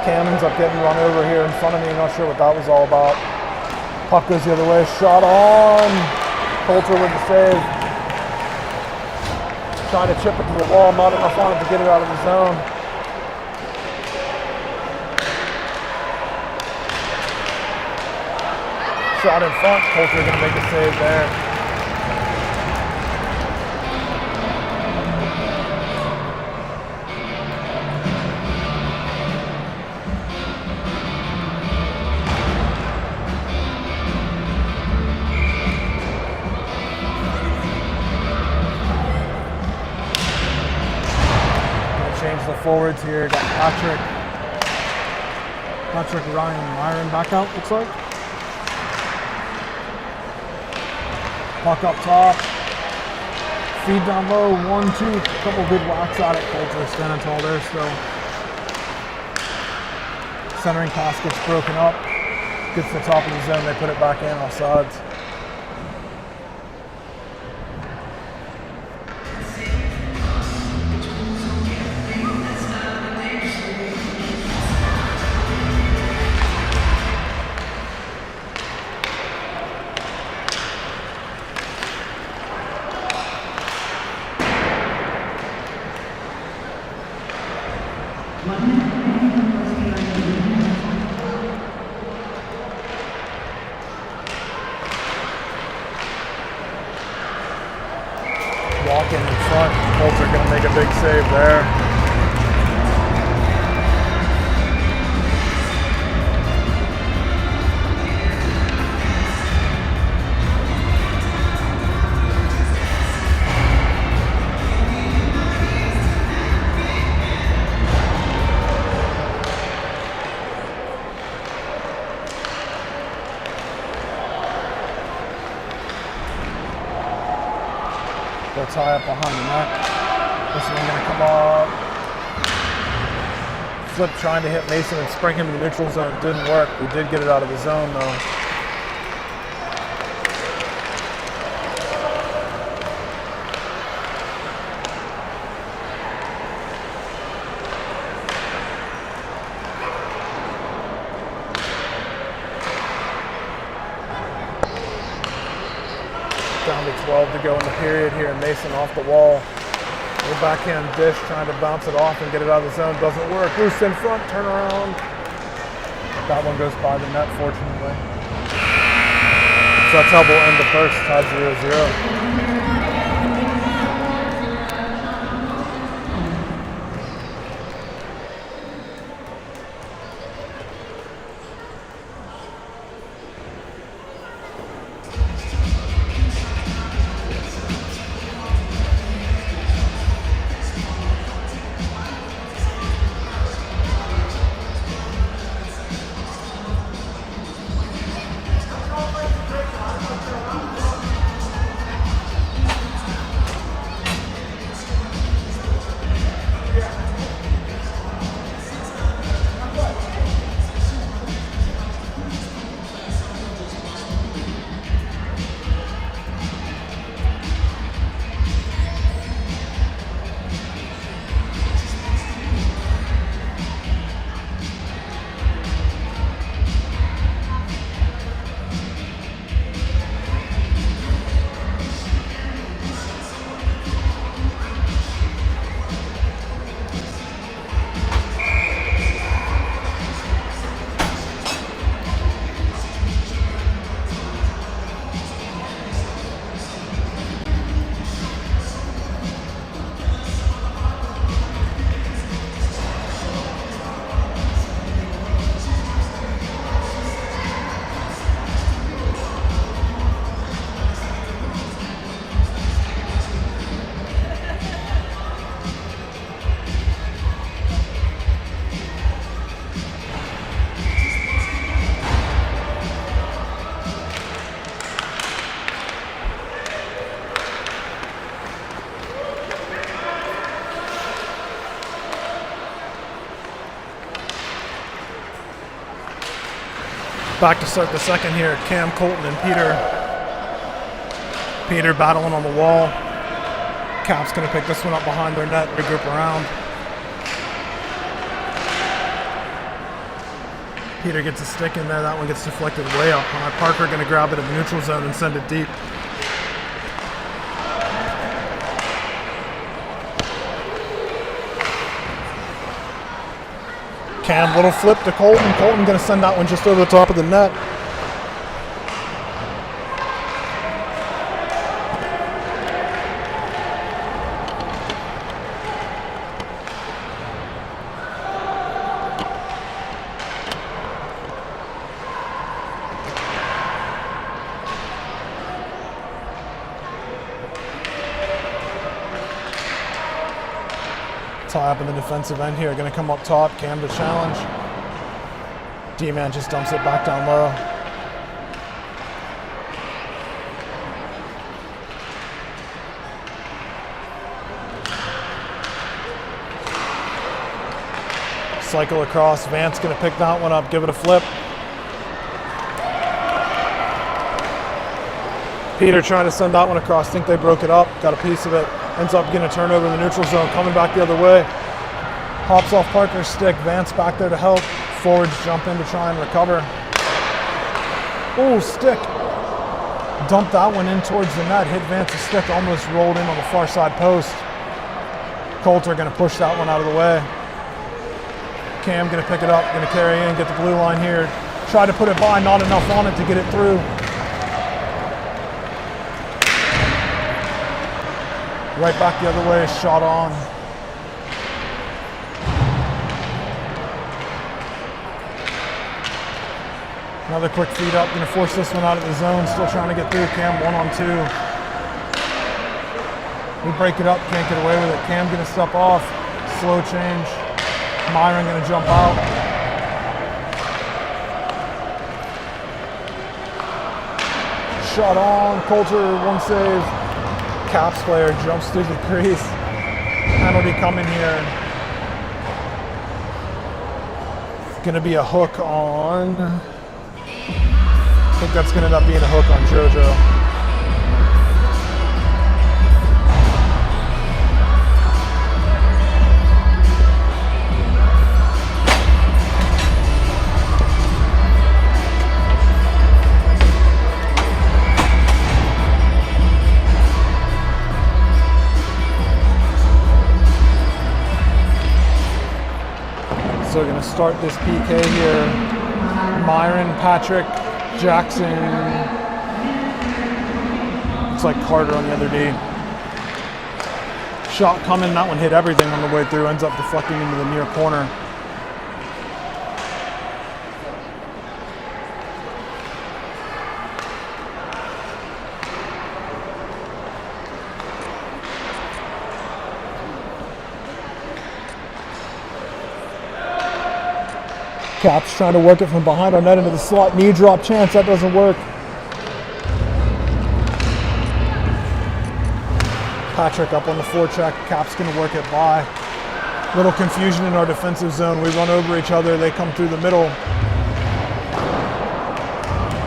Cam ends up getting run over here in front of me. Not sure what that was all about. Puck goes the other way. Shot on. Coulter with the save. Trying to chip it to the wall. Not enough on it to get it out of the zone. Shot in front. Coulter going to make a save there. Change the forwards here. Got Patrick, Ryan, Myron back out, looks like. Puck up top. Feed down low. 1-2. Couple good whacks at it. Coulter standing tall there still. Centering pass gets broken up. Gets to the top of the zone. They put it back in offsides. Walking in front. Coulter going to make a big save there. They'll tie up behind the net. This one going to come up. Flip trying to hit Mason and spring him in the neutral zone. Didn't work. We did get it out of the zone though. Down to 12 to go in the period here. Mason off the wall. Little backhand dish trying to bounce it off and get it out of the zone. Doesn't work. Loose in front. Turn around. That one goes by the net, fortunately. So that's how we'll end the first. Tied 0-0. Back to start the second here. Cam, Colton, and Peter. Peter battling on the wall. Cap's going to pick this one up behind their net, regroup around. Peter gets a stick in there. That one gets deflected way up high. Parker going to grab it in the neutral zone and send it deep. Cam, little flip to Colton. Colton going to send that one just over the top of the net. Tie up in the defensive end here, going to come up top. Cam to challenge. D-man just dumps it back down low. Cycle across. Vance going to pick that one up, give it a flip. Peter trying to send that one across. Think they broke it up. Got a piece of it. Ends up getting a turnover in the neutral zone. Coming back the other way. Hops off Parker's stick. Vance back there to help. Forwards jump in to try and recover. Oh, stick. Dumped that one in towards the net. Hit Vance's stick. Almost rolled in on the far side post. Coulter going to push that one out of the way. Cam going to pick it up. Going to carry in. Get the blue line here. Try to put it by. Not enough on it to get it through. Right back the other way, shot on. Another quick feed up, gonna force this one out of the zone, still trying to get through. Cam 1-on-2. We break it up, can't get away with it. Cam gonna step off, slow change. Myron gonna jump out. Shot on, Coulter, one save. Caps player jumps through the crease. Penalty coming here. Gonna be a hook on. I think that's gonna end up being a hook on JoJo. So we're going to start this PK here. Myron, Patrick, Jackson. Looks like Carter on the other D. Shot coming, that one hit everything on the way through, ends up deflecting into the near corner. Caps trying to work it from behind our net into the slot. Knee drop chance, that doesn't work. Patrick up on the forecheck. Caps gonna work it by. Little confusion in our defensive zone. We run over each other, they come through the middle.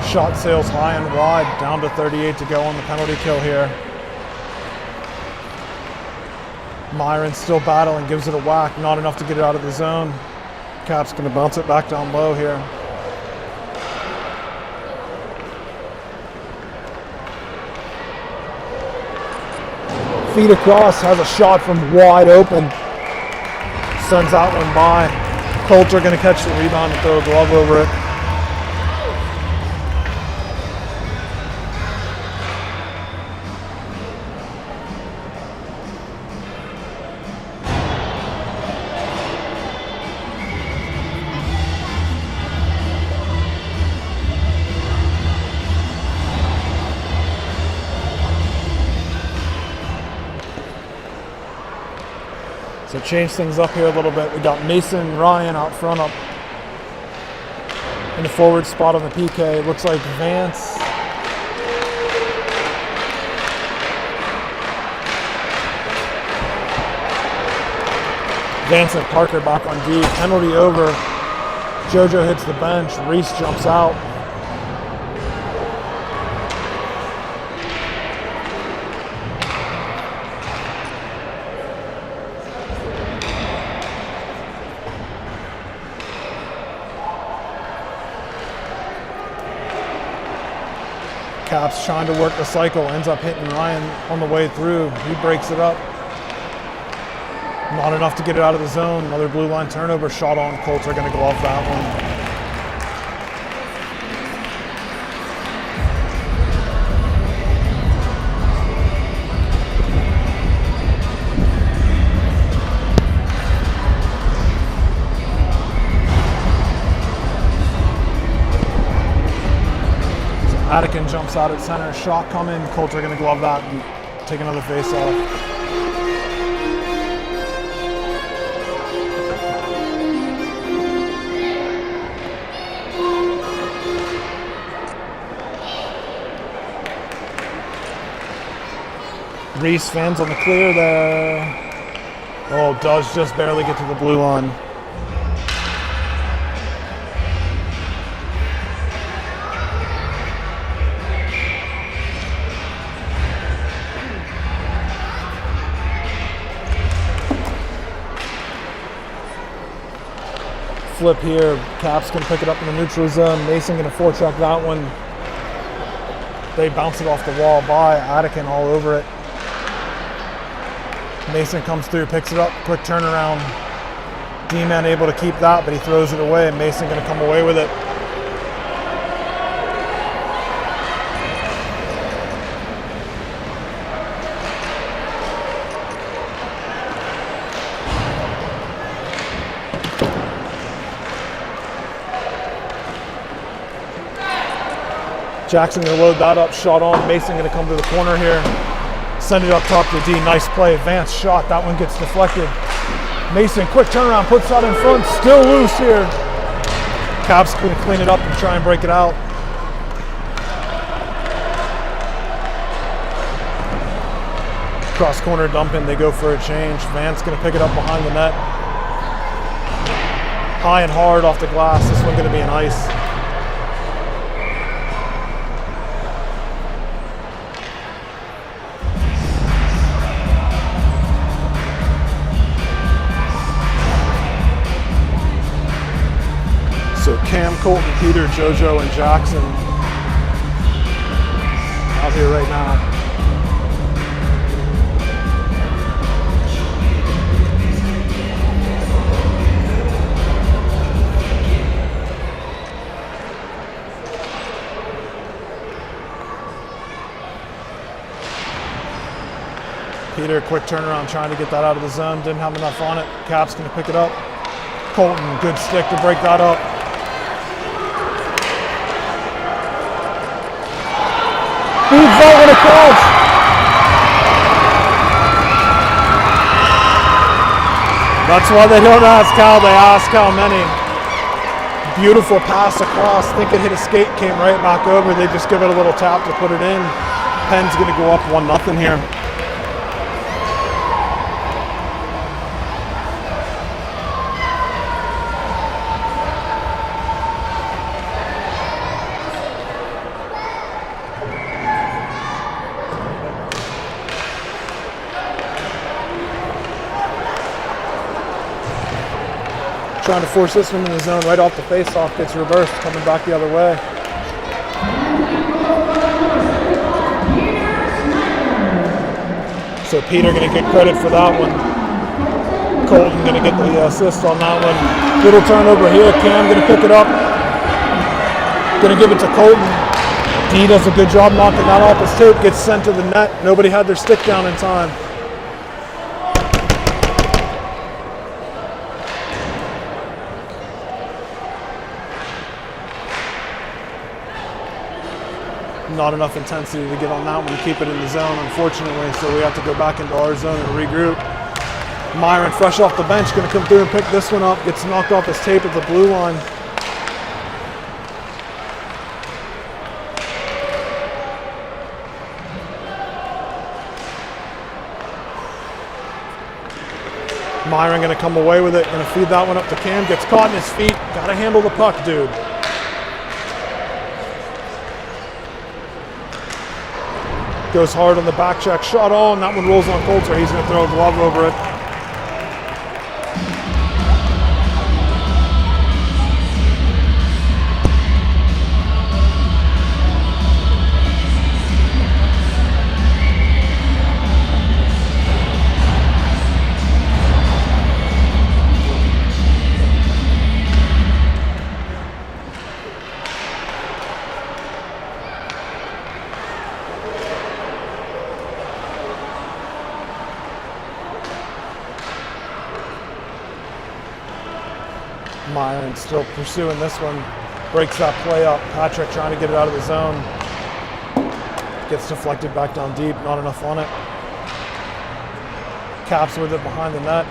Shot sails high and wide, down to 38 to go on the penalty kill here. Myron still battling, gives it a whack, not enough to get it out of the zone. Caps gonna bounce it back down low here. Feed across, has a shot from wide open. Sends that one by. Coulter gonna catch the rebound and throw a glove over it. So change things up here a little bit. We got Mason Ryan out front up in the forward spot on the PK. It looks like Vance. Vance and Parker back on D. Penalty over. JoJo hits the bench. Reese jumps out. Caps trying to work the cycle, ends up hitting Ryan on the way through. He breaks it up. Not enough to get it out of the zone. Another blue line turnover, shot on. Colts are going to glove that one. Attican jumps out at center, shot coming. Colts are going to glove that and take another face off. Reese fans on the clear there. Oh, does just barely get to the blue line. Flip here, Caps can pick it up in the neutral zone. Mason gonna forecheck that one. They bounce it off the wall by Attican all over it. Mason comes through, picks it up, quick turnaround. D-man able to keep that, but he throws it away, and Mason gonna come away with it. Jackson gonna load that up, shot on. Mason gonna come to the corner here. Send it up top to D, nice play, advanced shot, that one gets deflected. Mason, quick turnaround, puts that in front, still loose here. Caps gonna clean it up and try and break it out. Cross corner dumping, they go for a change. Vance gonna pick it up behind the net. High and hard off the glass, this one gonna be an ice. So Cam, Colton, Peter, JoJo, and Jackson out here right now. Peter, quick turnaround, trying to get that out of the zone. Didn't have enough on it. Cap's gonna pick it up. Colton, good stick to break that up. Feeds out with a catch. That's why they don't ask how, they ask how many. Beautiful pass across. Think it hit a skate, came right back over. They just give it a little tap to put it in. Penn's gonna go up 1-0 here. Trying to force this one in the zone right off the face-off, gets reversed, coming back the other way. So Peter gonna get credit for that one. Colton gonna get the assist on that one. Little turnover here, Cam gonna pick it up. Gonna give it to Colton. D does a good job knocking that off his tape, gets sent to the net. Nobody had their stick down in time. Not enough intensity to get on that one and keep it in the zone, unfortunately, so we have to go back into our zone and regroup. Myron, fresh off the bench, gonna come through and pick this one up, gets knocked off his tape at the blue line. Myron gonna come away with it, gonna feed that one up to Cam, gets caught in his feet, gotta handle the puck, dude. Goes hard on the back check, shot on, that one rolls on Coulter, he's gonna throw a glove over it. Myron still pursuing this one. Breaks that play up. Patrick trying to get it out of the zone. Gets deflected back down deep. Not enough on it. Caps with it behind the net.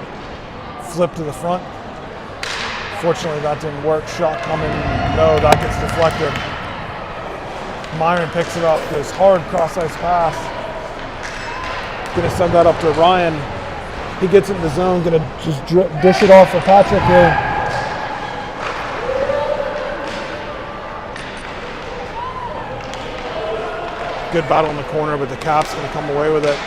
Flip to the front. Fortunately, that didn't work. Shot coming. No, that gets deflected. Myron picks it up. Goes hard cross-ice pass. Gonna send that up to Ryan. He gets it in the zone. Gonna just dish it off for Patrick here. Good battle in the corner, but the Caps gonna come away with it.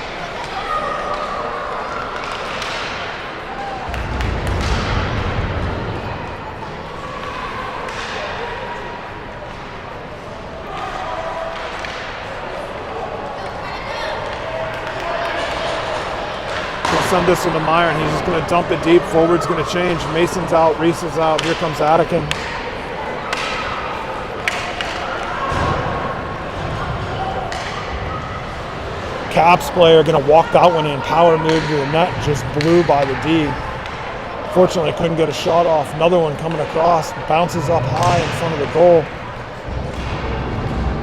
Send this one to Myron. He's just going to dump it deep. Forward's going to change. Mason's out. Reese is out. Here comes Attican. Caps player going to walk that one in. Power move to the net. Just blew by the D. Fortunately, couldn't get a shot off. Another one coming across. Bounces up high in front of the goal.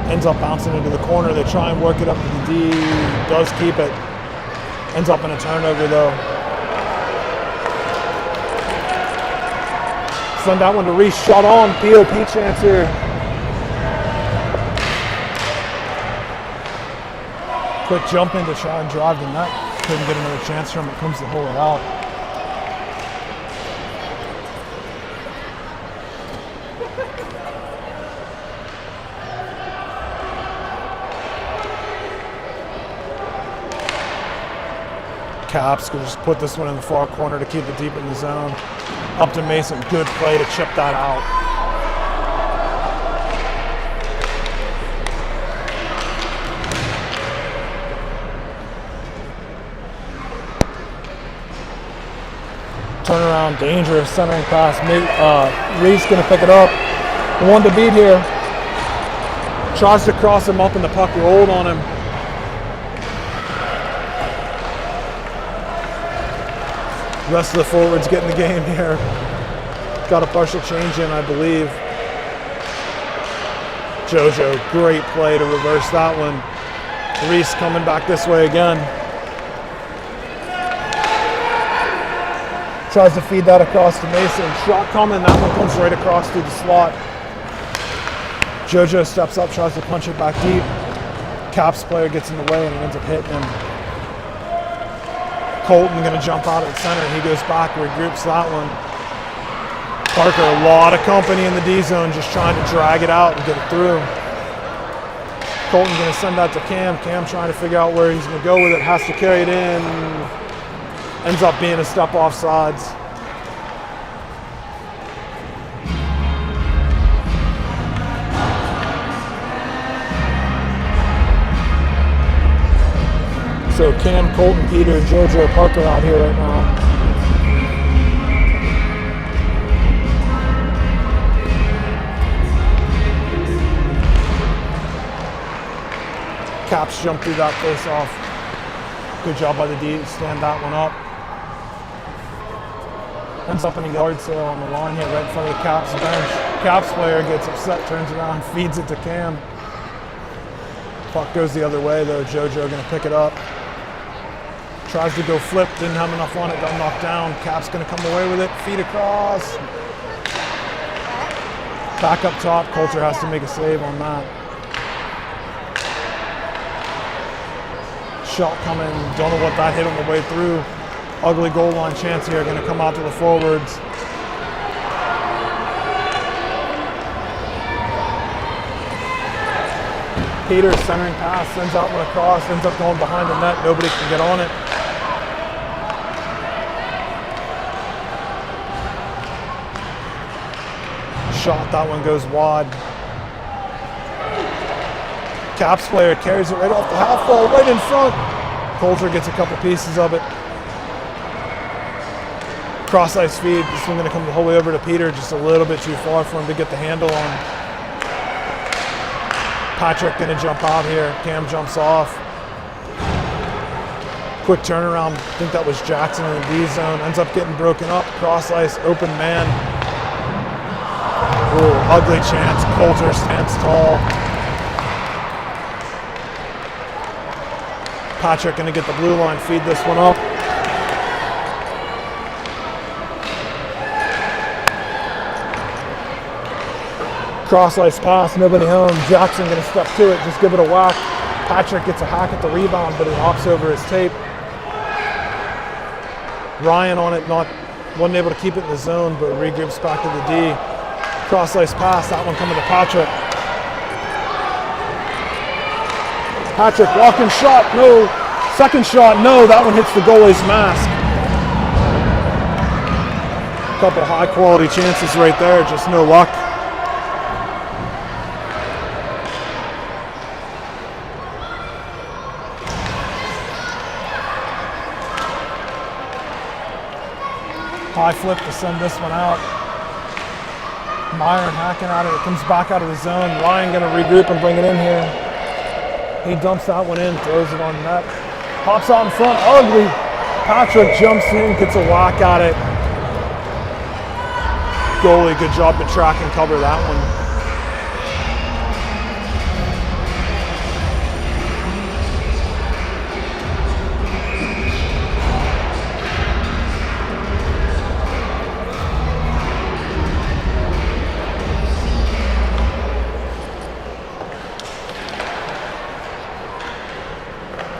Ends up bouncing into the corner. They try and work it up to the D. Does keep it. Ends up in a turnover though. Send that one to Reese. Shot on. POP chance here. Quick jump in to try and drive the net. Couldn't get another chance from it. Comes to hold it out. Caps could just put this one in the far corner to keep it deep in the zone. Up to Mason, good play to chip that out. Turnaround, dangerous centering pass. Reese gonna pick it up. The one to beat here. Tries to cross him up and the puck rolled on him. Rest of the forwards getting the game here. Got a partial change in, I believe. Jojo, great play to reverse that one. Reese coming back this way again. Tries to feed that across to Mason. Shot coming, that one comes right across through the slot. Jojo steps up, tries to punch it back deep. Caps player gets in the way and he ends up hitting him. Colton gonna jump out at center. He goes back, regroups that one. Parker, a lot of company in the D zone, just trying to drag it out and get it through. Colton gonna send that to Cam. Cam trying to figure out where he's gonna go with it. Has to carry it in. Ends up being a step offsides. So Cam, Colton, Peter, Jojo, Parker out here right now. Caps jump through that face off. Good job by the D to stand that one up. Ends up in a yard sale on the line here right in front of the Caps bench. Caps player gets upset, turns around, feeds it to Cam. Puck goes the other way though. Jojo gonna pick it up. Tries to go flip, didn't have enough on it, got knocked down. Cap's gonna come away with it, feed across. Back up top, Coulter has to make a save on that. Shot coming, don't know what that hit on the way through. Ugly goal line chance here, gonna come out to the forwards. Peter centering pass, sends out one across, ends up going behind the net, nobody can get on it. Shot, that one goes wide. Caps player carries it right off the half wall, right in front. Coulter gets a couple pieces of it. Cross ice feed, this one gonna come the whole way over to Peter, just a little bit too far for him to get the handle on. Patrick gonna jump out here, Cam jumps off. Quick turnaround, I think that was Jackson in the D zone, ends up getting broken up, cross ice, open man. Ugly chance. Coulter stands tall. Patrick going to get the blue line, feed this one up. Cross ice pass, nobody home. Jackson going to step to it, just give it a whack. Patrick gets a hack at the rebound, but it hops over his tape. Ryan on it, wasn't able to keep it in the zone, but regroups back to the D. Cross ice pass, that one coming to Patrick. Patrick, walking shot, no. Second shot, no, that one hits the goalie's mask. A couple of high quality chances right there, just no luck. High flip to send this one out. Myron hacking at it. It comes back out of the zone. Ryan going to regroup and bring it in here. He dumps that one in, throws it on net. Pops out in front. Ugly. Patrick jumps in, gets a whack at it. Goalie, good job to track and cover that one.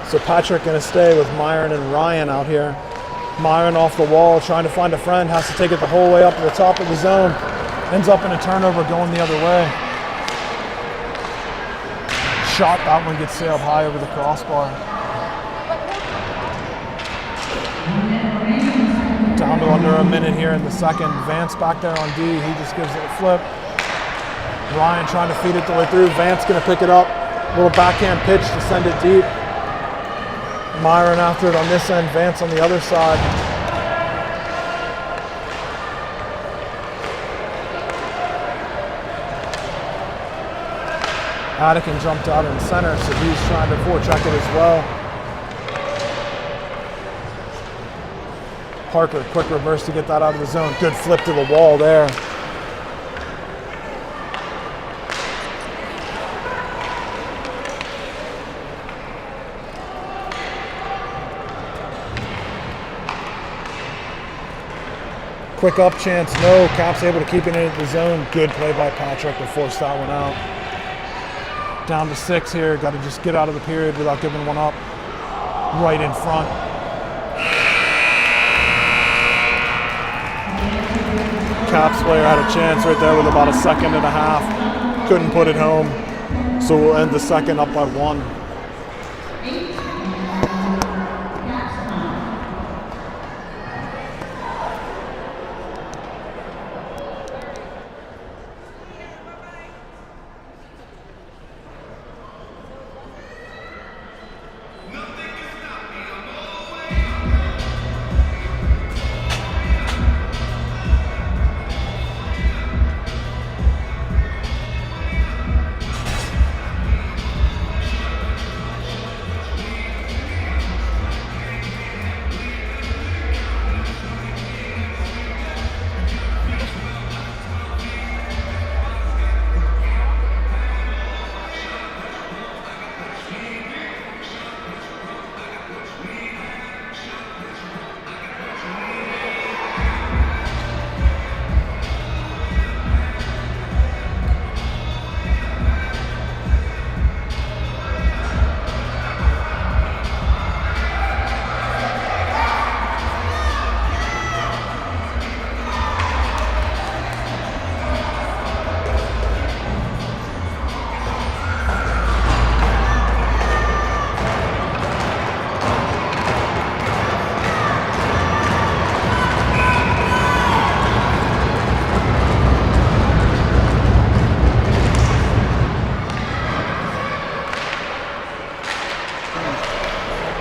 So Patrick going to stay with Myron and Ryan out here. Myron off the wall, trying to find a friend, has to take it the whole way up to the top of the zone. Ends up in a turnover going the other way. Shot, that one gets sailed high over the crossbar. Down to under a minute here in the second. Vance back there on D, he just gives it a flip. Ryan trying to feed it the way through. Vance going to pick it up. Little backhand pitch to send it deep. Myron after it on this end, Vance on the other side. Attican jumped out in center, so he's trying to forecheck it as well. Parker, quick reverse to get that out of the zone. Good flip to the wall there. Quick up chance, no. Cap's able to keep it in the zone. Good play by Patrick to force that one out. Down to 6 here. Got to just get out of the period without giving one up. Right in front. Caps player had a chance right there with about a second and a half. Couldn't put it home. So we'll end the second up by 1.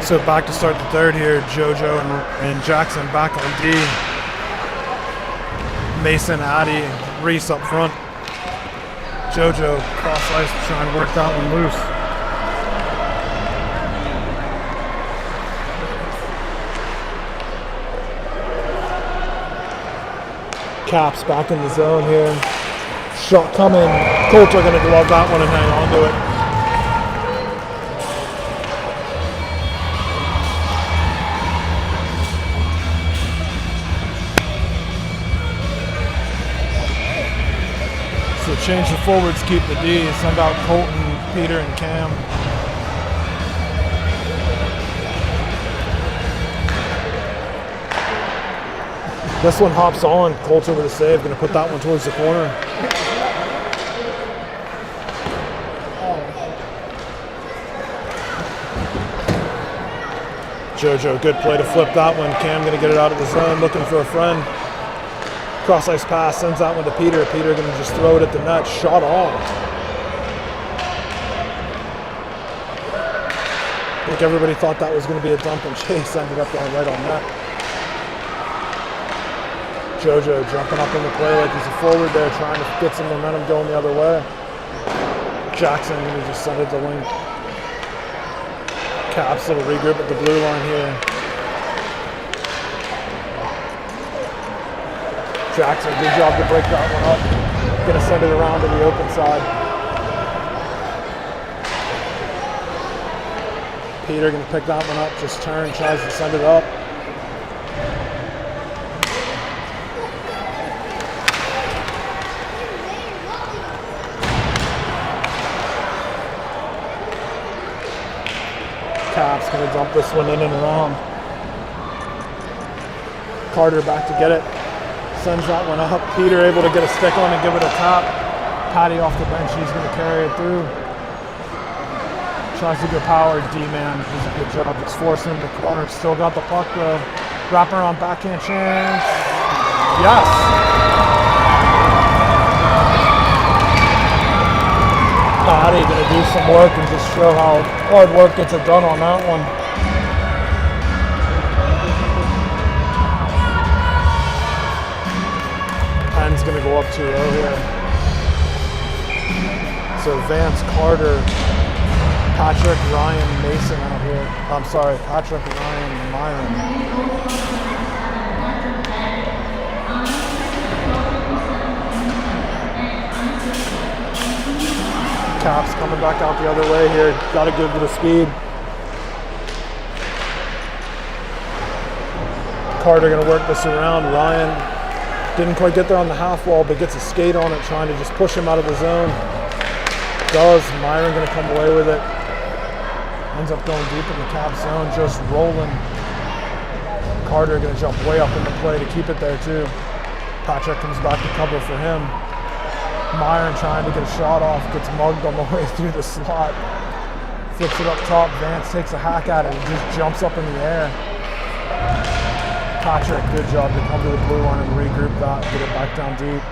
So back to start the third here. JoJo and Jackson back on D. Mason, Addy, Reese up front. JoJo cross ice to try and work that one loose. Caps back in the zone here. Shot coming. Colts are going to glove that one and hang on to it. So change the forwards, keep the D. Send out Colton, Peter, and Cam. This one hops on. Colts over the save. Going to put that one towards the corner. JoJo, good play to flip that one. Cam going to get it out of the zone, looking for a friend. Cross ice pass, sends that one to Peter. Peter going to just throw it at the net. Shot on. I think everybody thought that was going to be a dump, and Chase ended up going right on net. JoJo jumping up in the play like he's a forward there, trying to get some momentum going the other way. Jackson going to just send it to Link. Caps will regroup at the blue line here. Jackson, good job to break that one up. Gonna send it around to the open side. Peter gonna pick that one up, just turn, tries to send it up. Caps gonna dump this one in and around. Carter back to get it. Sends that one up. Peter able to get a stick on and give it a tap. Patty off the bench, he's gonna carry it through. Tries to go power, D-man does a good job. It's forcing him to corner. Still got the puck though. Wrap around backhand chance. Yes! Patty gonna do some work and just show how hard work gets it done on that one. Pen's gonna go up 2-0 here. So Vance, Carter, Patrick, Ryan, Mason out here. I'm sorry, Patrick, Ryan, Myron. Caps coming back out the other way here. Got to give it a speed. Carter going to work this around. Ryan didn't quite get there on the half wall, but gets a skate on it, trying to just push him out of the zone. Does. Myron going to come away with it. Ends up going deep in the cap zone, just rolling. Carter going to jump way up in the play to keep it there too. Patrick comes back to cover for him. Myron trying to get a shot off, gets mugged on the way through the slot. Flips it up top, Vance takes a hack at it and just jumps up in the air. Patrick, good job to come to the blue line and regroup that, get it back down deep.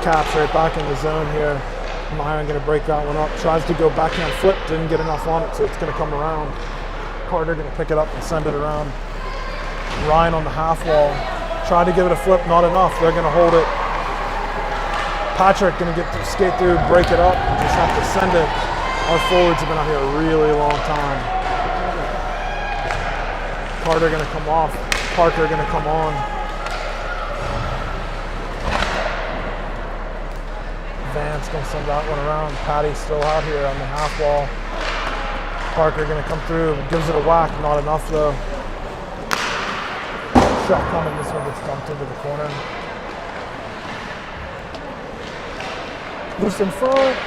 Caps right back in the zone here. Myron going to break that one up. Tries to go backhand flip, didn't get enough on it, so it's going to come around. Carter going to pick it up and send it around. Ryan on the half wall. Tried to give it a flip, not enough. They're going to hold it. Patrick going to skate through, break it up, and just have to send it. Our forwards have been out here a really long time. Carter going to come off. Parker going to come on. Vance going to send that one around. Patty's still out here on the half wall. Parker going to come through, gives it a whack, not enough though. Shot coming, this one gets dumped into the corner. Loose in front.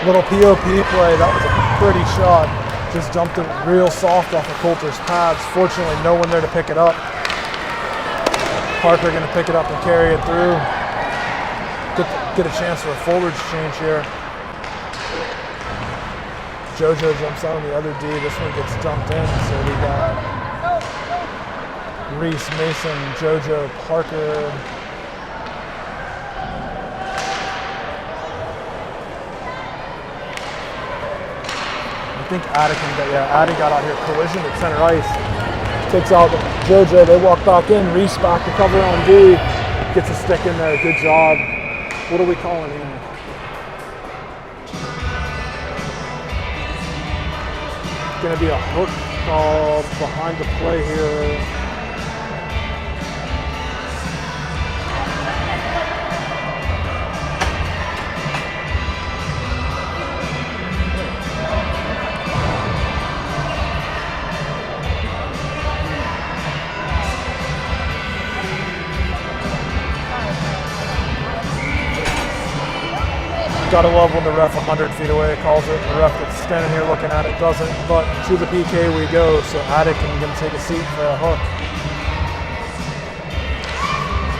Little POP play, that was a pretty shot. Just dumped it real soft off of Coulter's pads. Fortunately, no one there to pick it up. Parker going to pick it up and carry it through. Get a chance for a forwards change here. JoJo jumps out on the other D. This one gets dumped in. So we got Reese, Mason, JoJo, Parker. I think Addy got out here. Collision at center ice. takes out JoJo. They walk back in. Reese back to cover on D. Gets a stick in there. Good job. What are we calling here? Going to be a hook call behind the play here. Gotta love when the ref 100 feet away calls it. The ref that's standing here looking at it doesn't, but to the PK we go. So Attic is gonna take a seat for a hook.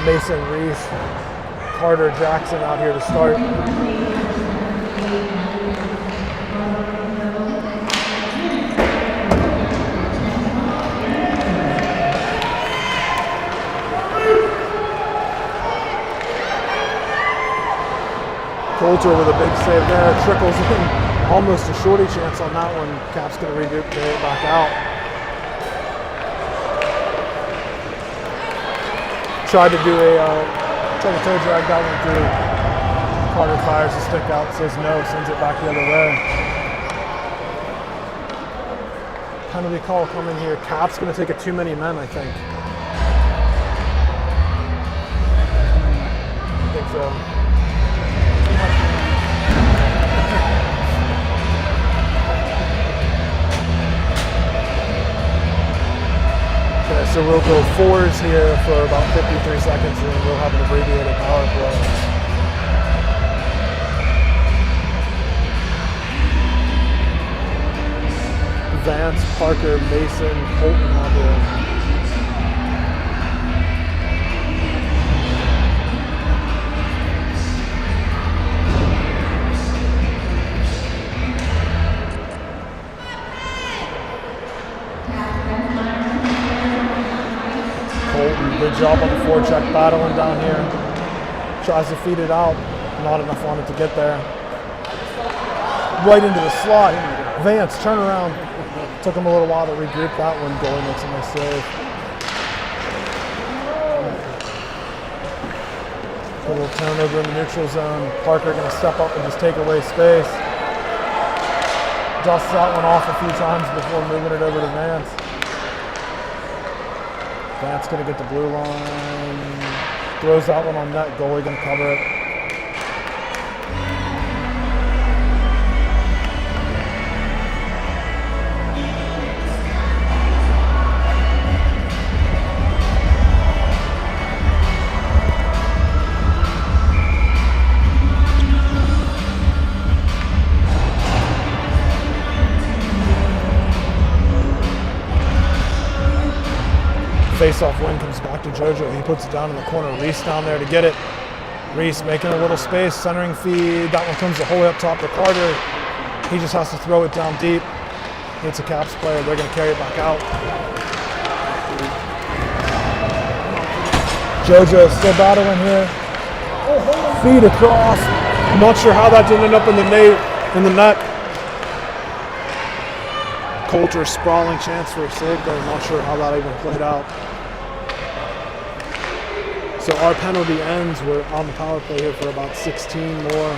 Mason, Reese, Carter, Jackson out here to start. Coulter with a big save there, trickles in, almost a shorty chance on that one. Cap's going to regroup, get it back out. Tried to toe drag that one through. Carter fires the stick out, says no, sends it back the other way. Penalty call coming here. Cap's going to take it too many men, I think. I think so. So we'll go fours here for about 53 seconds and then we'll have an abbreviated power play. Vance, Parker, Mason, Colton out there. Good job on the forecheck, battling down here. Tries to feed it out. Not enough on it to get there. Right into the slot. Vance, turn around. Took him a little while to regroup that one. Goalie makes a nice save. A little turnover in the neutral zone. Parker going to step up and just take away space. Dusts that one off a few times before moving it over to Vance. Vance going to get the blue line, throws that one on net, goalie going to cover it. Face-off win comes back to JoJo. He puts it down in the corner. Reese down there to get it. Reese making a little space, centering feed. That one comes the whole way up top to Carter. He just has to throw it down deep. Hits a Caps player. They're going to carry it back out. JoJo still battling here. Feed across. I'm not sure how that didn't end up in the net. Coulter sprawling chance for a save, but I'm not sure how that even played out. So our penalty ends. We're on the power play here for about 16 more.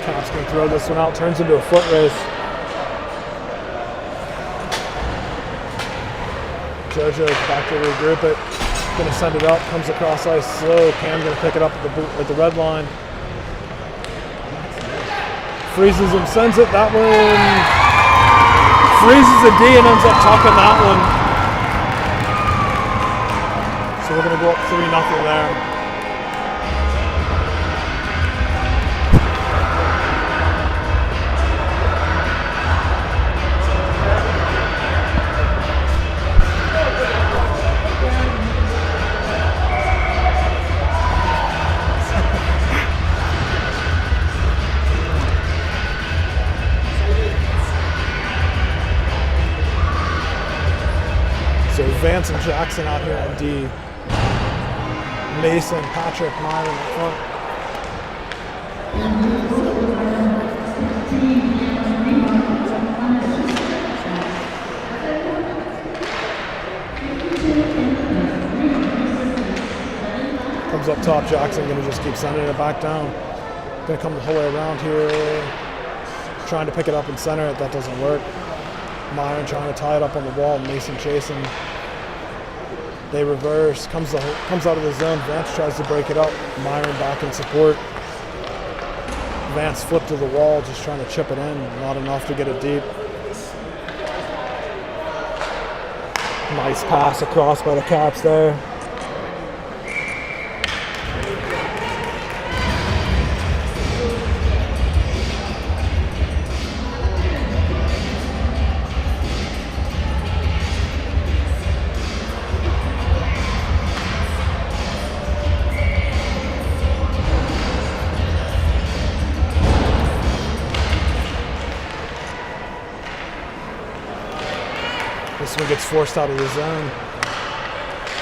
Cap's going to throw this one out, turns into a foot race. JoJo back to regroup it. Going to send it up, comes across ice slow. Cam going to pick it up at the red line. Freezes him, sends it. That one freezes a D and ends up tucking that one. So we're going to go up 3-0 there. Vance and Jackson out here on D. Mason, Patrick, Meyer in the front. comes up top. Jackson gonna just keep sending it back down. Gonna come the whole way around here. Trying to pick it up and center it. That doesn't work. Myron trying to tie it up on the wall. Mason chasing. They reverse. Comes out of the zone. Vance tries to break it up. Myron back in support. Vance flipped to the wall, just trying to chip it in. Not enough to get it deep. Nice pass across by the Caps there. This one gets forced out of the zone.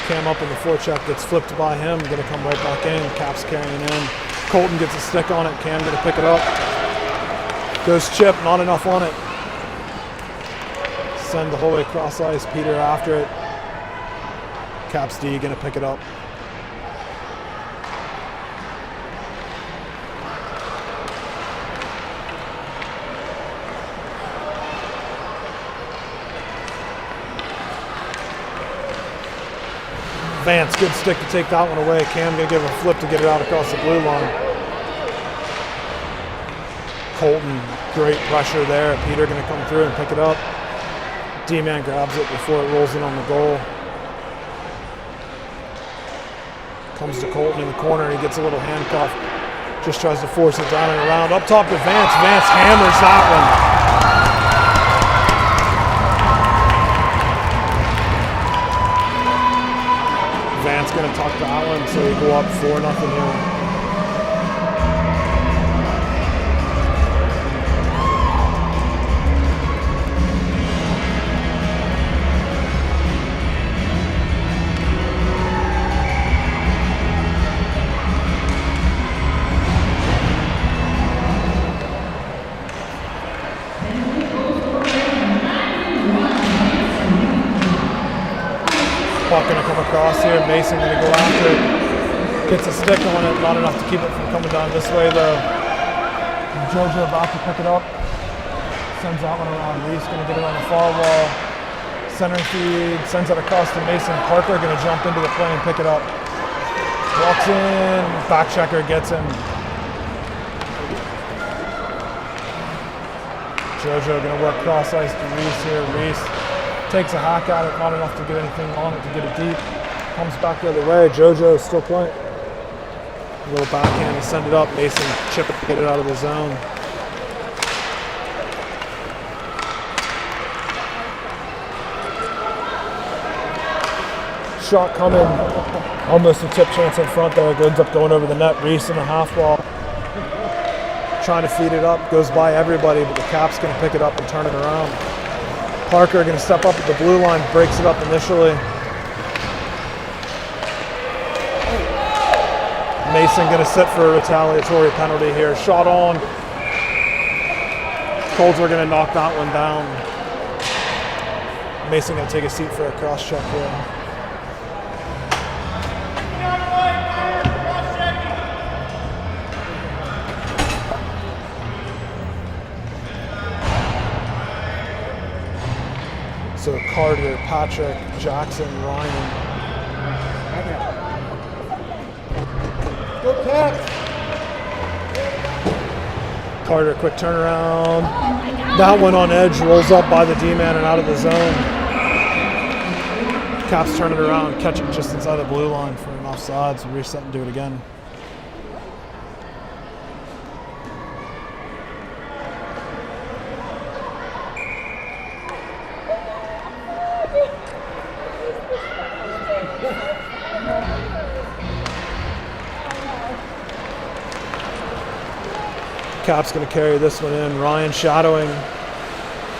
Cam up in the forecheck, gets flipped by him, gonna come right back in. Caps carrying in. Colton gets a stick on it, Cam gonna pick it up. Goes chip, not enough on it. Send the whole way across ice, Peter after it. Caps D gonna pick it up. Vance, good stick to take that one away. Cam gonna give a flip to get it out across the blue line. Colton, great pressure there. Peter gonna come through and pick it up. D-man grabs it before it rolls in on the goal. Comes to Colton in the corner. He gets a little handcuff. Just tries to force it down and around. Up top to Vance. Vance hammers that one. Vance gonna tuck to Allen, so we go up 4-0 here. Puck gonna come across here. Mason gonna go after it. Gets a stick on it, not enough to keep it from coming down this way though. Jojo about to pick it up. Sends that one around. Reese gonna get it on the far wall. Center feed, sends it across to Mason. Parker gonna jump into the play and pick it up. Walks in, back checker gets him. Jojo gonna work cross ice to Reese here. Reese takes a hack at it, not enough to get anything on it to get it deep. Comes back the other way. Jojo is still playing. A little backhand to send it up. Mason chip it, get it out of the zone. Shot coming. Almost a tip chance in front there. It ends up going over the net. Reese in the half wall. Trying to feed it up. Goes by everybody, but the Caps going to pick it up and turn it around. Parker going to step up at the blue line, breaks it up initially. Mason going to sit for a retaliatory penalty here. Shot on. Colts are going to knock that one down. Mason going to take a seat for a cross check here. So Carter, Patrick, Jackson, Ryan. Go Caps! Carter, quick turnaround. That one on edge, rolls up by the D-man and out of the zone. Caps turn it around, catch it just inside the blue line for an offside, so reset and do it again. Caps going to carry this one in. Ryan shadowing.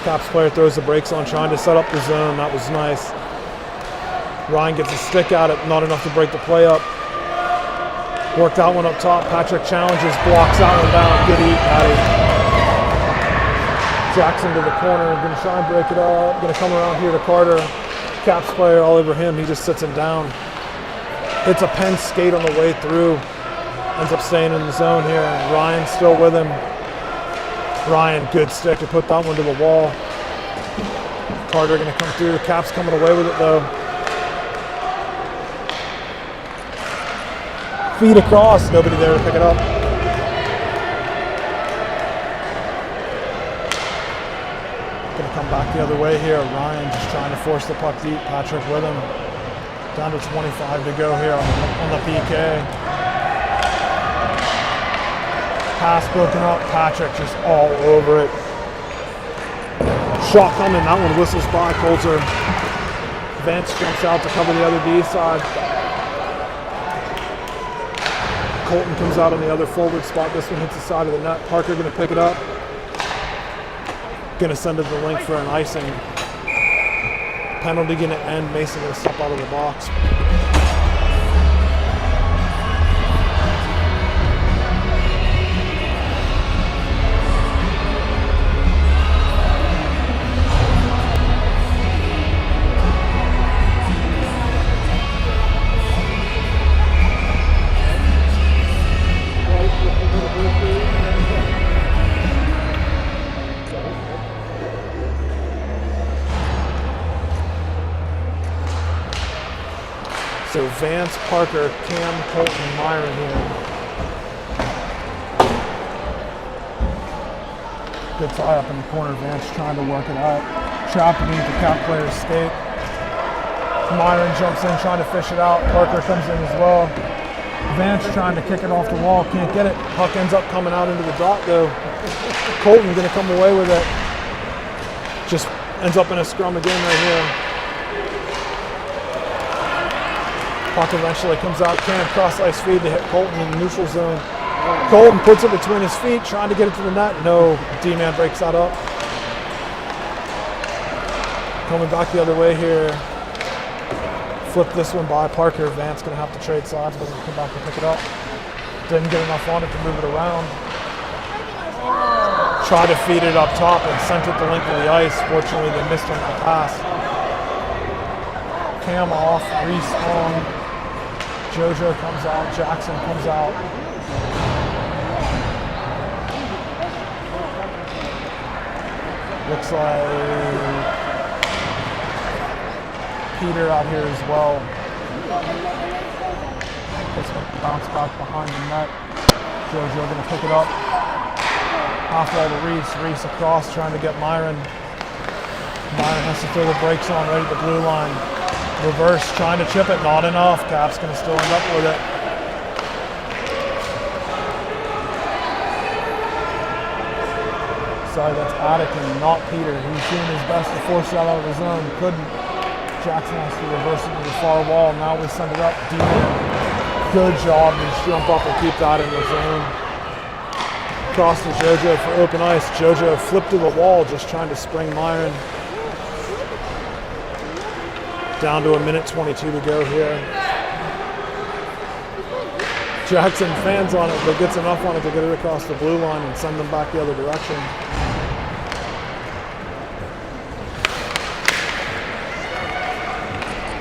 Caps player throws the brakes on, trying to set up the zone. That was nice. Ryan gets a stick at it, not enough to break the play up. Worked that one up top. Patrick challenges, blocks that one down. Good eat, Patty. Jackson to the corner, going to try and break it up. Going to come around here to Carter. Caps player all over him. He just sits him down. Hits a Penn skate on the way through. Ends up staying in the zone here. Ryan still with him. Ryan, good stick to put that one to the wall. Carter going to come through. Cap's coming away with it though. Feed across, nobody there to pick it up. Going to come back the other way here. Ryan just trying to force the puck deep. Patrick with him. Down to 25 to go here on the PK. Pass broken up. Patrick just all over it. Shot coming. That one whistles by Coulter. Vance jumps out to cover the other D side. Colton comes out on the other forward spot. This one hits the side of the net. Parker going to pick it up. Going to send it to the link for an icing. Penalty going to end. Mason going to step out of the box. So Vance, Parker, Cam, Colton, Myron here. Good tie up in the corner. Vance trying to work it out. Trapped beneath the Cap player's skate. Myron jumps in trying to fish it out. Parker comes in as well. Vance trying to kick it off the wall. Can't get it. Puck ends up coming out into the dot though. Colton going to come away with it. Just ends up in a scrum again right here. Puck eventually comes out, Cam cross ice feed to hit Colton in the neutral zone. Colton puts it between his feet, trying to get it to the net. No, D-man breaks that up. Coming back the other way here. Flip this one by Parker. Vance going to have to trade sides, but come back and pick it up. Didn't get enough on it to move it around. Tried to feed it up top and sent it the length of the ice. Fortunately, they missed on the pass. Cam off, Reese on. Jojo comes out, Jackson comes out. Looks like Peter out here as well. Gets a bounce back behind the net. Jojo going to pick it up. Half wall to Reese. Reese across trying to get Myron. Myron has to throw the brakes on right at the blue line. Reverse, trying to chip it, not enough. Cap's going to still end up with it. Sorry, that's Attican, not Peter. He's doing his best to force that out of his zone. Couldn't. Jackson has to reverse it to the far wall. Now we send it up. D-man. Good job to just jump up and keep that in the zone. Cross to Jojo for open ice. Jojo flipped to the wall, just trying to spring Myron. Down to 1:22 to go here. Jackson fans on it, but gets enough on it to get it across the blue line and send them back the other direction.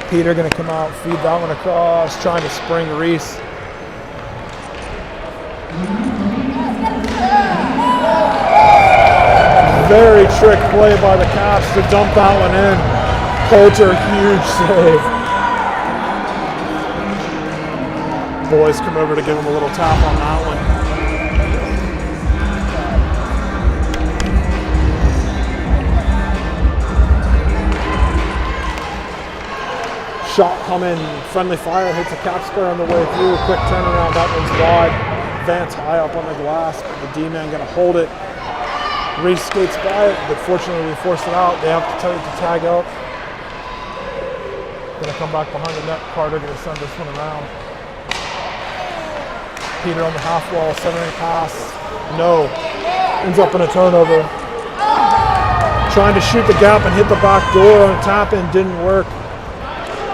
Peter going to come out, feed that one across, trying to spring Reese. Very trick play by the Caps to dump that one in. Coulter, huge save. Boys come over to give him a little tap on that one. Shot coming, friendly fire, hits a Cap square on the way through. Quick turnaround, that one's wide. Vance high up on the glass, but the D-man gonna hold it. Reese skates by it, but fortunately we forced it out. They have to tag up. Gonna come back behind the net. Carter gonna send this one around. Peter on the half wall, centering pass. No. Ends up in a turnover. Trying to shoot the gap and hit the back door on a tap in, didn't work.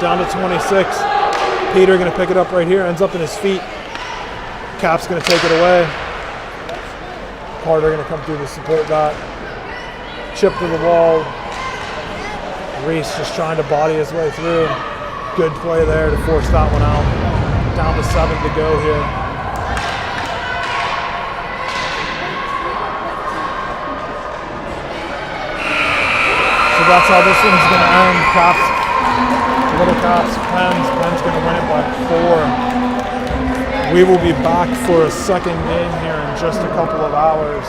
Down to 26. Peter gonna pick it up right here, ends up in his feet. Cap's gonna take it away. Carter gonna come through to support that. Chip to the wall. Reese just trying to body his way through. Good play there to force that one out. Down to 7 to go here. So that's how this one's going to end. Little Cops, Penn's going to win it by 4. We will be back for a second game here in just a couple of hours.